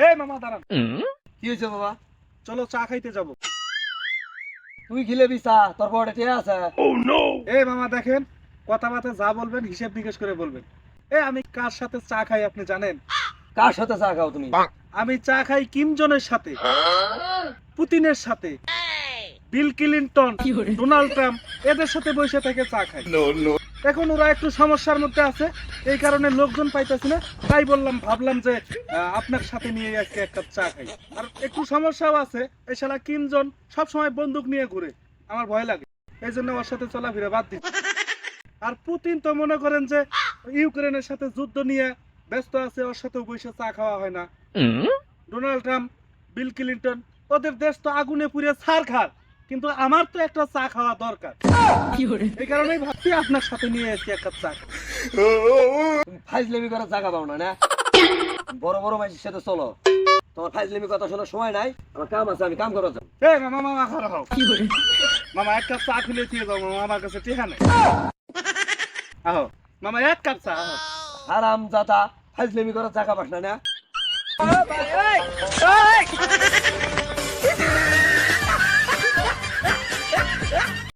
এই মামা দাঁড়ান। কি হয়েছে বাবা? চলো চা খাইতে যাব। তুই খিলে বিছা তোর বড় টিয়া আছে? এই মামা দেখেন, কথাবার্তা যা বলবেন হিসেব নিকেশ করে বলবেন। আমি কার সাথে চা খাই আপনি জানেন? কার সাথে চা খাও তুমি? আমি চা খাই কিম জনের সাথে, পুতিনের সাথে, বিল ক্লিনটন, ডোনাল্ড ট্রাম্প এদের সাথে বসে থেকে চা খাই। এখন ওরা একটু সমস্যার মধ্যে আছে, এই কারণে লোকজন পাইতেছি না, তাই ভাবলাম যে আপনার সাথে নিয়ে আজকে এক কাপ চা খাই। আর একটু সমস্যাও আছে, এই শালা কিম জন সবসময় বন্দুক নিয়ে ঘুরে, আমার ভয় লাগে, এই জন্য ওর সাথে চলাফেরা বাদ দিই। আর পুতিন তো মনে করেন যে ইউক্রেনের সাথে যুদ্ধ নিয়ে ব্যস্ত আছে, ওর সাথে বসে চা খাওয়া হয় না। ডোনাল্ড ট্রাম্প, বিল ক্লিনটন ওদের দেশ তো আগুনে পুড়ে ছাড় খার, কিন্তু আমার তো একটা চা খাওয়া দরকার। এই কারণেই ভাবছি আপনার সাথে নিয়ে এসেছি এক কাপ চা। তুমি ফাইজলামি করার জায়গা পাও না না? বড় বড় মানুষের সাথে চলো, তোমার ফাইজলামি কথা শোনার সময় নাই, আমার কাম আছে, আমি কাম করা যাবো। এই মামা মামা খারাপ হও। মামা এক কাপ চা খুলে দিয়ে যাও, মামা আমার কাছে টিহা নেই। আহো মামা এক কাপ চা, আহো। হারাম জাদা, ফাইজলামি করার জায়গা পাস না না?